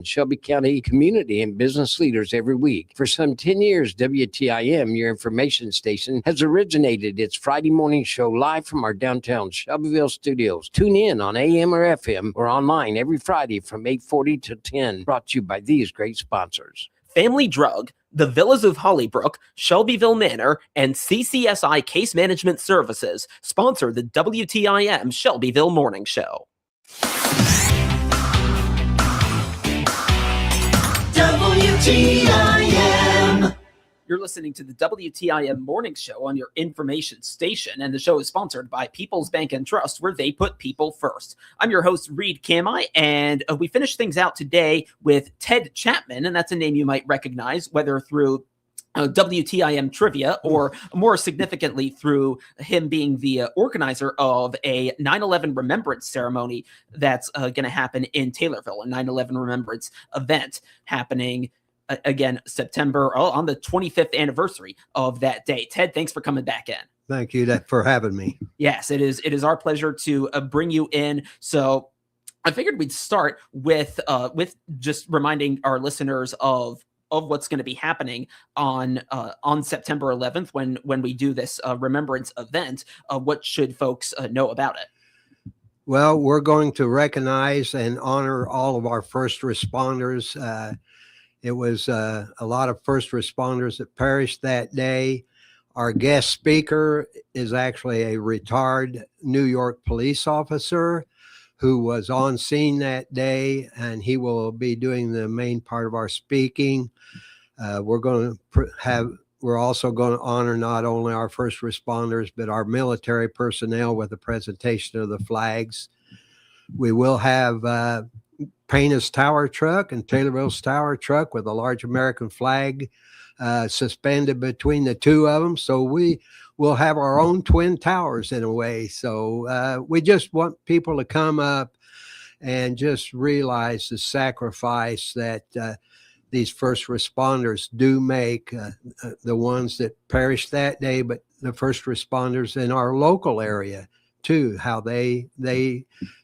Shelby County community and business leaders every week. For some 10 years, WTIM, your information station, has originated its Friday morning show live from our downtown Shelbyville studios. Tune in on AM or FM or online every Friday from 8:40 to 10. Brought to you by these great sponsors. Family Drug, the Villas of Hollybrook, Shelbyville Manor, and CCSI Case Management Services sponsor the WTIM Shelbyville Morning Show. WTIM. You're listening to the WTIM Morning Show on your information station, and the show is sponsored by People's Bank and Trust, where they put people first. I'm your host, Reed Kamai, and we finished things out today with Ted Chapman, and that's a name you might recognize, whether through WTIM trivia or more significantly through him being the organizer of a 9/11 remembrance ceremony that's going to happen in Taylorville, a 9/11 remembrance event happening again September on the 25th anniversary of that day. Ted, thanks for coming back in. Thank you for having me. Yes, it is our pleasure to bring you in. So I figured we'd start with just reminding our listeners of what's going to be happening on September 11th when we do this remembrance event. What should folks know about it? Well, we're going to recognize and honor all of our first responders. It was a lot of first responders that perished that day. Our guest speaker is actually a retired New York police officer who was on scene that day, and he will be doing the main part of our speaking. We're also going to honor not only our first responders, but our military personnel with a presentation of the flags. We will have Payne's Tower Truck and Taylorville's Tower Truck with a large American flag suspended between the two of them. So we'll have our own twin towers in a way. So we just want people to come up and just realize the sacrifice that these first responders do make, the ones that perished that day, but the first responders in our local area too, how they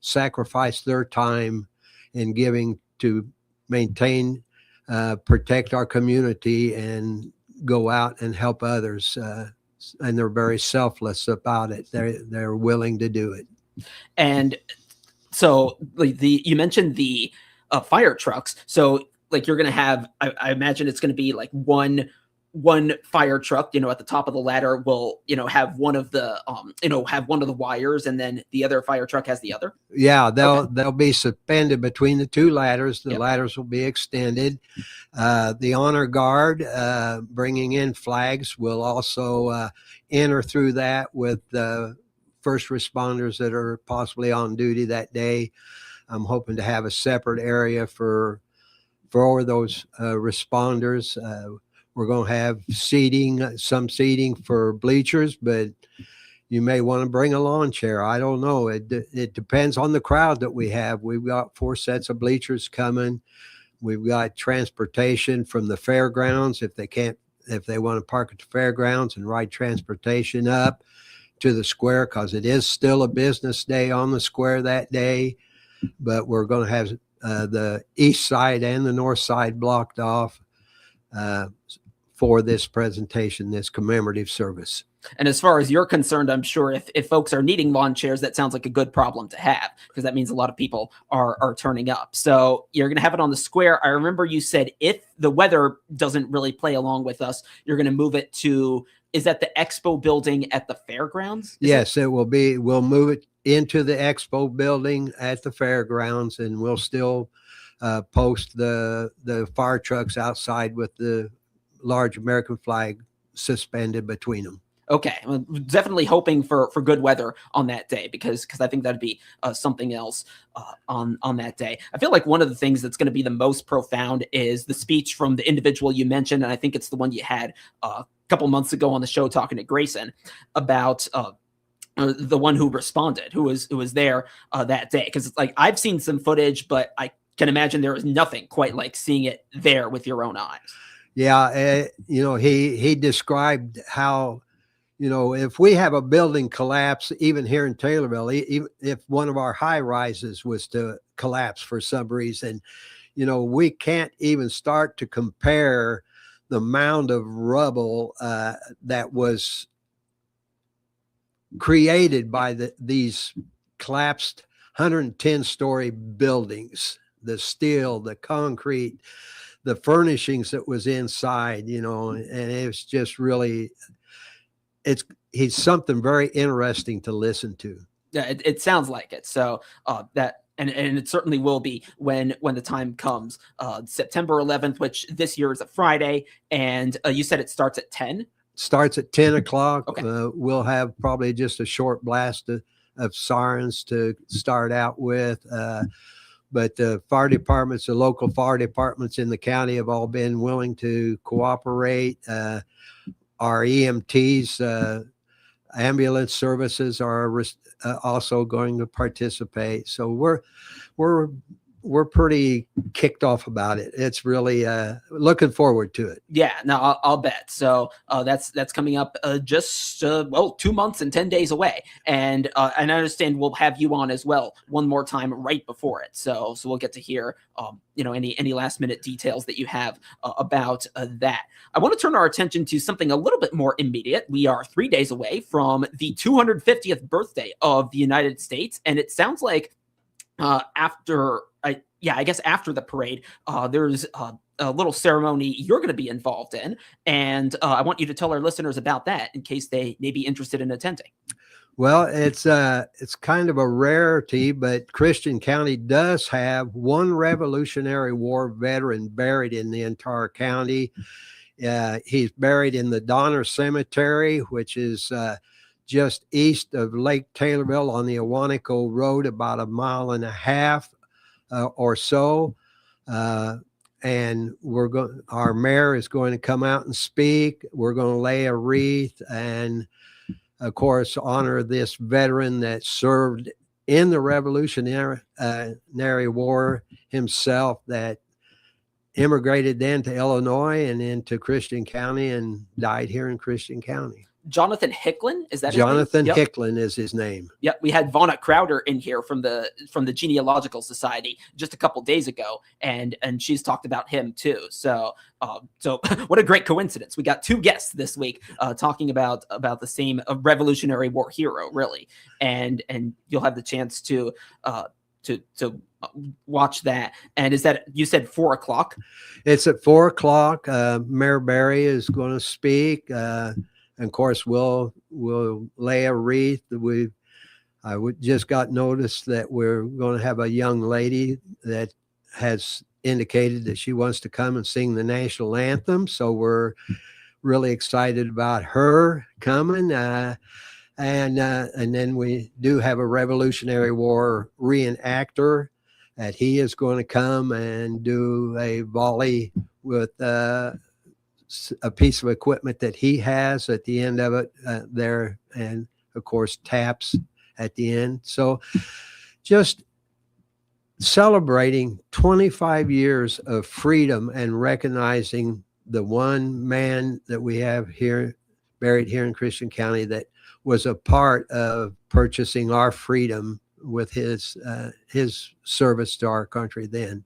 sacrifice their time in giving to maintain, protect our community and go out and help others. And they're very selfless about it. They're willing to do it. And so you mentioned the fire trucks. So like you're going to have, I imagine it's going to be like one fire truck, at the top of the ladder will, have one of the, have one of the wires, and then the other fire truck has the other. Yeah, they'll be suspended between the two ladders. The ladders will be extended. The honor guard bringing in flags will also enter through that with the first responders that are possibly on duty that day. I'm hoping to have a separate area for those responders. We're going to have some seating for bleachers, but you may want to bring a lawn chair. I don't know. It depends on the crowd that we have. We've got 4 sets of bleachers coming. We've got transportation from the fairgrounds if they want to park at the fairgrounds and ride transportation up to the square, because it is still a business day on the square that day. But we're going to have the east side and the north side blocked off for this presentation, this commemorative service. And as far as you're concerned, I'm sure if folks are needing lawn chairs, that sounds like a good problem to have, because that means a lot of people are turning up. So you're going to have it on the square. I remember you said if the weather doesn't really play along with us, you're going to move it to, is that the expo building at the fairgrounds? Yes, it will be. We'll move it into the expo building at the fairgrounds, and we'll still post the fire trucks outside with the large American flag suspended between them. Okay, well, definitely hoping for good weather on that day, because I think that'd be something else on that day. I feel like one of the things that's going to be the most profound is the speech from the individual you mentioned, and I think it's the one you had a couple months ago on the show talking to Grayson about the one who responded, who was there that day. Because like I've seen some footage, but I can imagine there is nothing quite like seeing it there with your own eyes. Yeah, he described how, if we have a building collapse, even here in Taylorville, even if one of our high rises was to collapse for some reason, we can't even start to compare the mound of rubble that was created by these collapsed 110-story buildings, the steel, the concrete, the furnishings that was inside, and it's just really, he's something very interesting to listen to. Yeah, it sounds like it. So that and it certainly will be when the time comes. September 11th, which this year is a Friday, and you said it starts at 10. Starts at 10 o'clock. Okay. We'll have probably just a short blast of sirens to start out with. But the fire departments, the local fire departments in the county have all been willing to cooperate. Our EMTs, ambulance services are also going to participate. So we're pretty kicked off about it. It's really looking forward to it. Yeah, no, I'll bet. So that's coming up just 2 months and 10 days away, and I understand we'll have you on as well one more time right before it. So we'll get to hear any last minute details that you have about that. I want to turn our attention to something a little bit more immediate. We are 3 days away from the 250th birthday of the United States, and it sounds like after the parade, there's a little ceremony you're going to be involved in, and I want you to tell our listeners about that in case they may be interested in attending. Well, it's kind of a rarity, but Christian County does have one Revolutionary War veteran buried in the entire county. He's buried in the Donner Cemetery, which is just east of Lake Taylorville on the Awanico Road, about 1.5 miles or so. And our mayor is going to come out and speak. We're going to lay a wreath and, of course, honor this veteran that served in the Revolutionary War himself, that immigrated then to Illinois and into Christian County and died here in Christian County. Jonathan Hicklin, is that Jonathan his name? Yep. Hicklin is his name. Yep, we had Vonna Crowder in here from the Genealogical Society just a couple days ago, and she's talked about him too. So what a great coincidence. We got 2 guests this week talking about the same Revolutionary War hero, really, and you'll have the chance to watch that. And is that, you said 4 o'clock? It's at 4 o'clock. Mayor Barry is going to speak. And of course, we'll lay a wreath. I just got notice that we're going to have a young lady that has indicated that she wants to come and sing the national anthem. So we're really excited about her coming. And then we do have a Revolutionary War reenactor that he is going to come and do a volley with a piece of equipment that he has at the end of it there, and of course taps at the end. So just celebrating 25 years of freedom and recognizing the one man that we have here buried here in Christian County that was a part of purchasing our freedom with his service to our country then.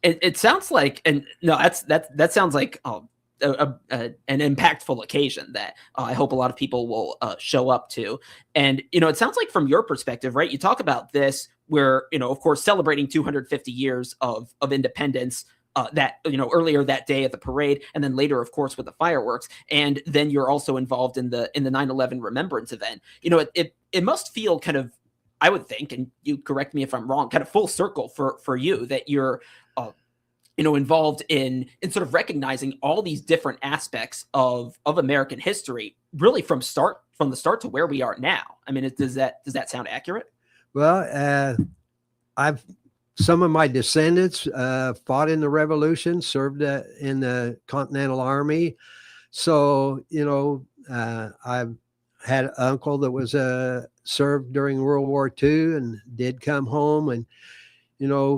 It sounds like, and no, that sounds like an impactful occasion that I hope a lot of people will show up to. And it sounds like from your perspective, right? You talk about this where of course celebrating 250 years of independence. That earlier that day at the parade, and then later, of course, with the fireworks, and then you're also involved in the 9/11 Remembrance event. It must feel kind of, I would think, and you correct me if I'm wrong, kind of full circle for you that you're involved in sort of recognizing all these different aspects of American history, really from the start to where we are now. I mean, does that sound accurate? Well, some of my descendants fought in the Revolution, served in the Continental Army. So, I've had an uncle that was served during World War II and did come home. And,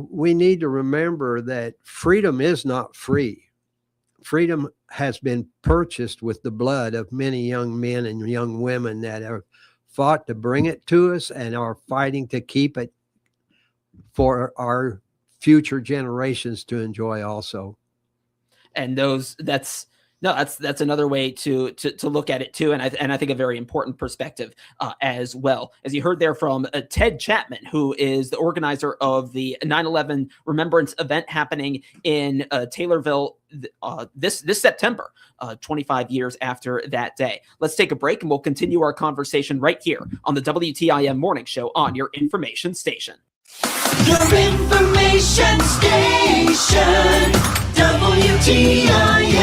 we need to remember that freedom is not free. Freedom has been purchased with the blood of many young men and young women that have fought to bring it to us and are fighting to keep it for our future generations to enjoy also. And that's another way to look at it too, and I think a very important perspective as well. As you heard there from Ted Chapman, who is the organizer of the 9/11 Remembrance event happening in Taylorville this September, 25 years after that day. Let's take a break, and we'll continue our conversation right here on the WTIM Morning Show on your information station. Your information station, WTIM.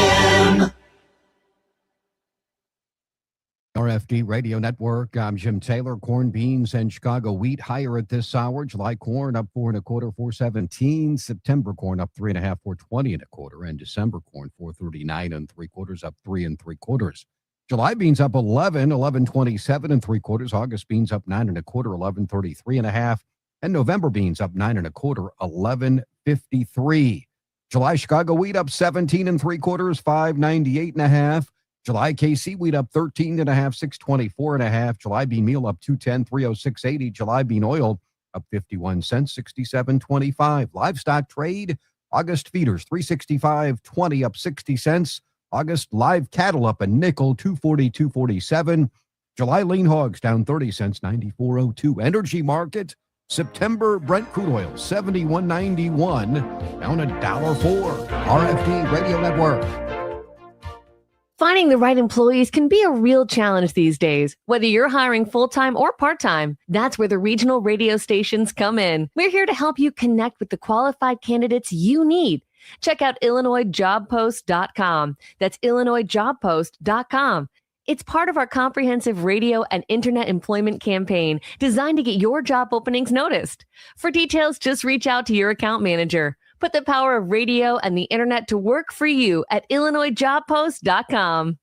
RFD Radio Network. I'm Jim Taylor. Corn, beans, and Chicago wheat higher at this hour. July corn up 4 1/4, 4.17. September corn up 3 1/2, 4.20 1/4, and December corn 4.39 3/4, up 3 3/4. July beans up 11.27 3/4. August beans up 9 1/4, 11.33 1/2, and November beans up 9 1/4, 11.53. July Chicago wheat up 17 3/4, 5.98 1/2. July KC wheat up 13 1/2, 6.24 1/2. July bean meal up 2.10, 3.0680. July bean oil up 51 cents, 67.25. Livestock trade, August feeders 365.20, up 60 cents. August live cattle up a nickel, 240.47. July lean hogs down 30 cents, 94.02. Energy market, September Brent crude oil 71.91, down $1.04. RFD Radio Network. Finding the right employees can be a real challenge these days, whether you're hiring full-time or part-time. That's where the regional radio stations come in. We're here to help you connect with the qualified candidates you need. Check out IllinoisJobPost.com. That's IllinoisJobPost.com. It's part of our comprehensive radio and internet employment campaign designed to get your job openings noticed. For details, just reach out to your account manager. Put the power of radio and the internet to work for you at IllinoisJobPost.com.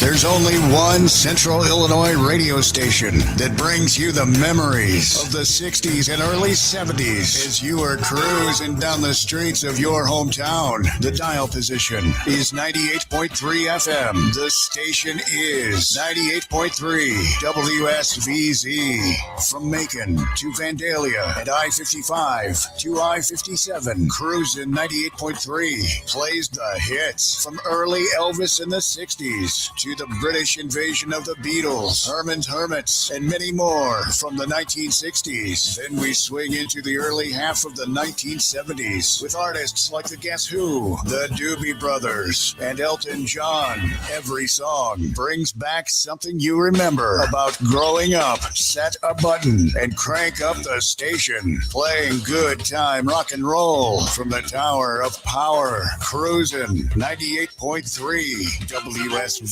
There's only one Central Illinois radio station that brings you the memories of the 60s and early 70s as you are cruising down the streets of your hometown. The dial position is 98.3 FM. The station is 98.3 WSVZ. From Macon to Vandalia and I-55 to I-57, cruising 98.3 plays the hits from early Elvis in the 60s to the British invasion of the Beatles, Herman's Hermits, and many more from the 1960s. Then we swing into the early half of the 1970s with artists like the Guess Who, the Doobie Brothers, and Elton John. Every song brings back something you remember about growing up. Set a button and crank up the station, playing good time rock and roll from the Tower of Power, cruising 98.3 WSVZ.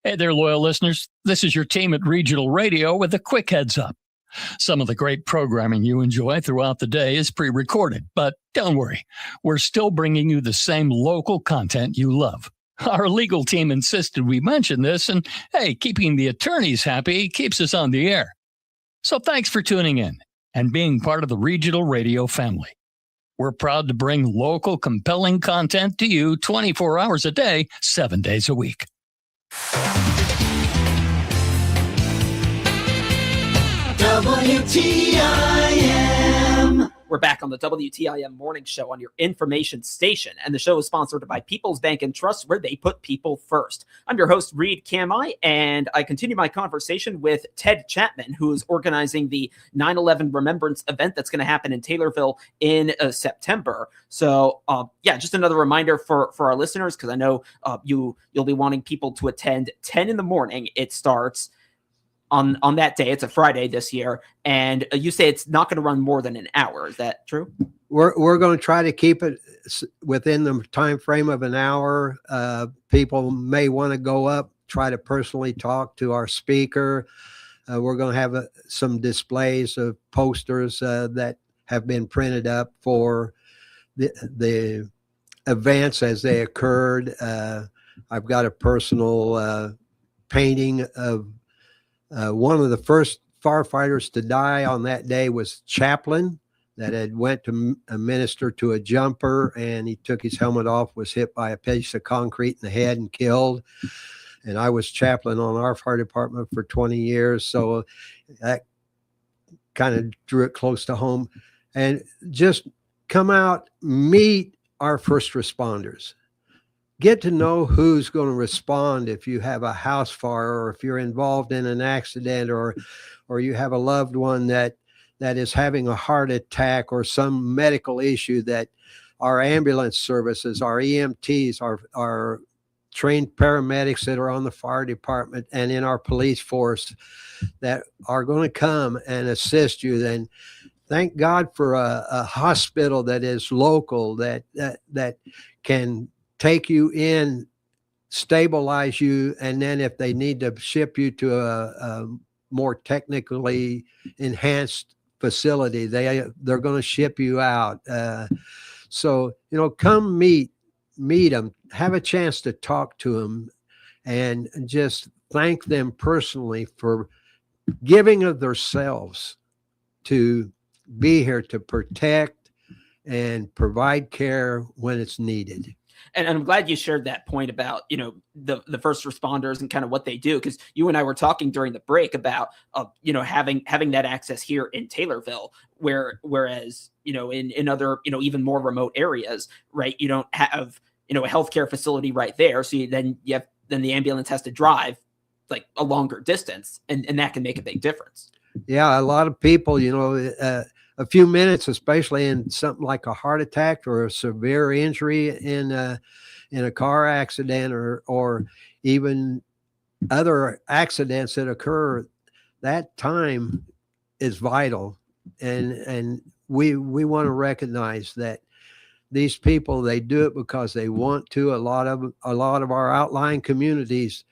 Hey there, loyal listeners. This is your team at Regional Radio with a quick heads up. Some of the great programming you enjoy throughout the day is pre-recorded, but don't worry. We're still bringing you the same local content you love. Our legal team insisted we mention this, and hey, keeping the attorneys happy keeps us on the air. So thanks for tuning in and being part of the Regional Radio family. We're proud to bring local, compelling content to you 24 hours a day, 7 days a week. WTIM. We're back on the WTIM Morning Show on your information station, and the show is sponsored by People's Bank and Trust, where they put people first. I'm your host, Reed Kamai, and I continue my conversation with Ted Chapman, who is organizing the 9/11 Remembrance event that's going to happen in Taylorville in September. So, just another reminder for our listeners, because I know you'll be wanting people to attend 10 in the morning. It starts on that day. It's a Friday this year, and you say it's not going to run more than an hour. Is that true? We're going to try to keep it within the time frame of an hour. People may want to go up, try to personally talk to our speaker. We're going to have some displays of posters that have been printed up for the events as they occurred. I've got a personal painting of one of the first firefighters to die on that day was Chapman, that had went to minister to a jumper, and he took his helmet off, was hit by a piece of concrete in the head and killed. And I was chaplain on our fire department for 20 years. So that kind of drew it close to home. And just come out, meet our first responders. Get to know who's going to respond if you have a house fire, or if you're involved in an accident, or you have a loved one that is having a heart attack or some medical issue, that our ambulance services, our EMTs, our trained paramedics that are on the fire department and in our police force that are going to come and assist you. Then thank God for a hospital that is local, that can take you in, stabilize you, and then if they need to ship you to a more technically enhanced facility, they're going to ship you out. So, come meet them, have a chance to talk to them, and just thank them personally for giving of themselves to be here to protect and provide care when it's needed. And I'm glad you shared that point about, the first responders and kind of what they do, because you and I were talking during the break about, having that access here in Taylorville, whereas, in other, even more remote areas, right, you don't have, a healthcare facility right there. So then the ambulance has to drive like a longer distance, and that can make a big difference. Yeah, a lot of people, a few minutes, especially in something like a heart attack or a severe injury in a car accident, or even other accidents that occur, that time is vital. And we want to recognize that these people, they do it because they want to. A lot of our outlying communities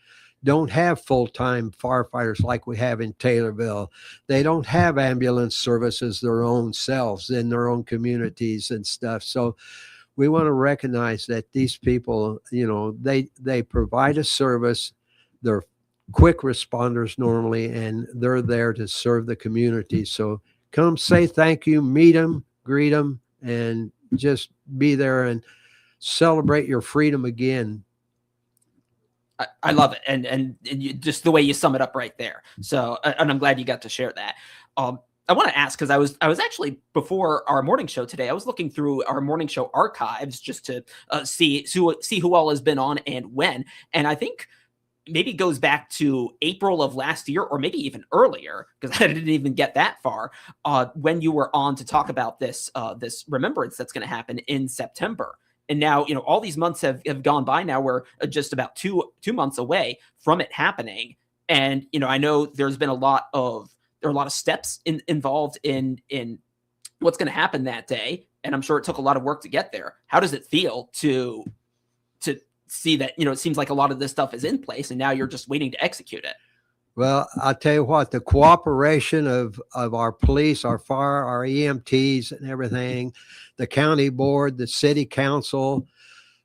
don't have full-time firefighters like we have in Taylorville. They don't have ambulance services their own selves in their own communities and stuff. So we want to recognize that these people, they provide a service. They're quick responders normally, and they're there to serve the community. So come say thank you, meet them, greet them, and just be there and celebrate your freedom again. I love it. And just the way you sum it up right there. So, and I'm glad you got to share that. I want to ask, because I was actually, before our morning show today, I was looking through our morning show archives just to see who all has been on and when. And I think maybe it goes back to April of last year, or maybe even earlier, because I didn't even get that far, when you were on to talk about this remembrance that's going to happen in September. And now, all these months have gone by. Now we're just about two months away from it happening. And, I know there's been a lot of steps involved in what's going to happen that day. And I'm sure it took a lot of work to get there. How does it feel to see that, it seems like a lot of this stuff is in place and now you're just waiting to execute it? Well, I'll tell you what, the cooperation of our police, our fire, our EMTs and everything, the county board, the city council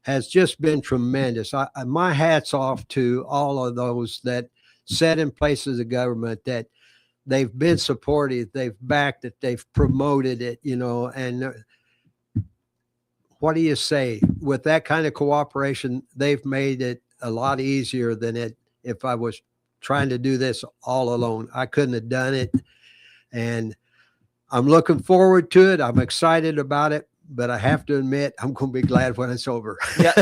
has just been tremendous. My hat's off to all of those that set in places of government, that they've been supportive, they've backed it, they've promoted it, and what do you say? With that kind of cooperation, they've made it a lot easier than if I was trying to do this all alone. I couldn't have done it. And I'm looking forward to it. I'm excited about it, but I have to admit, I'm going to be glad when it's over. Yeah,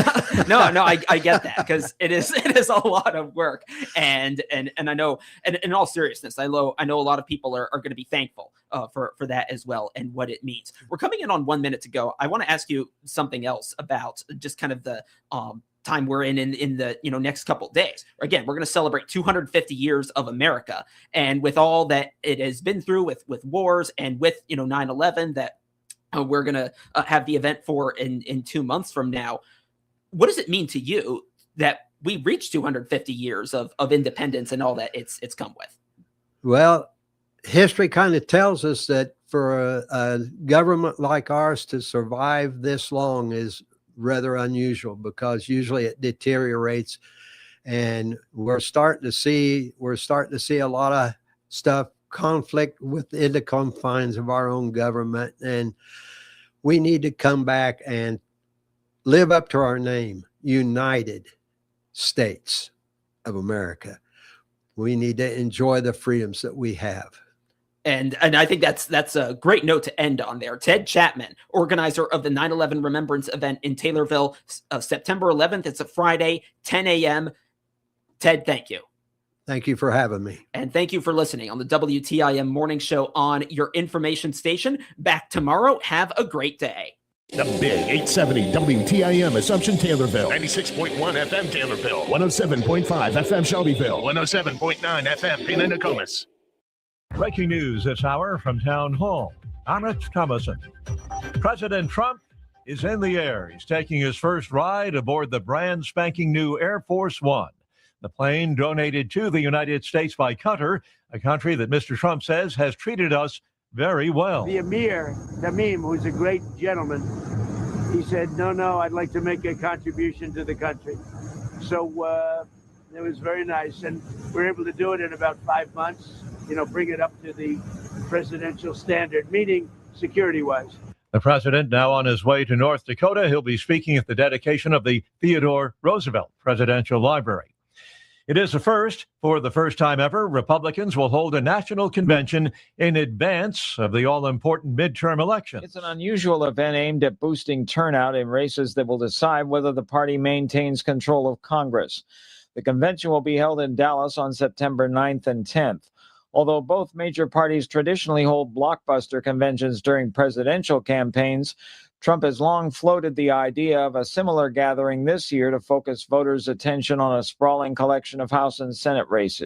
no, I get that, because it is a lot of work. And I know, and in all seriousness, I know a lot of people are going to be thankful for that as well, and what it means. We're coming in on 1 minute to go. I want to ask you something else about just kind of the time we're in the next couple of days. Again, we're going to celebrate 250 years of America, and with all that it has been through with wars and with 9/11 that we're going to have the event for in 2 months from now. What does it mean to you that we reached 250 years of independence and all that it's come with? Well, history kind of tells us that for a government like ours to survive this long is rather unusual, because usually it deteriorates, and we're starting to see a lot of stuff, conflict within the confines of our own government, and we need to come back and live up to our name, United States of America. We need to enjoy the freedoms that we have. And I think that's a great note to end on there. Ted Chapman, organizer of the 9/11 Remembrance event in Taylorville, September 11th. It's a Friday, 10 a.m. Ted, thank you. Thank you for having me. And thank you for listening on the WTIM Morning Show on your information station. Back tomorrow. Have a great day. The Big 870 WTIM Assumption Taylorville. 96.1 FM Taylorville. 107.5 FM Shelbyville. 107.9 FM Pena Nokomis. Breaking news this hour from Town Hall. I'm Rich Thomason. President Trump is in the air. He's taking his first ride aboard the brand spanking new Air Force One. The plane donated to the United States by Qatar, a country that Mr. Trump says has treated us very well. The Emir Tamim, who's a great gentleman, he said, no, I'd like to make a contribution to the country. So it was very nice. And we were able to do it in about 5 months, bring it up to the presidential standard, meaning security-wise. The president now on his way to North Dakota. He'll be speaking at the dedication of the Theodore Roosevelt Presidential Library. It is a first. For the first time ever, Republicans will hold a national convention in advance of the all-important midterm elections. It's an unusual event aimed at boosting turnout in races that will decide whether the party maintains control of Congress. The convention will be held in Dallas on September 9th and 10th. Although both major parties traditionally hold blockbuster conventions during presidential campaigns, Trump has long floated the idea of a similar gathering this year to focus voters' attention on a sprawling collection of House and Senate races.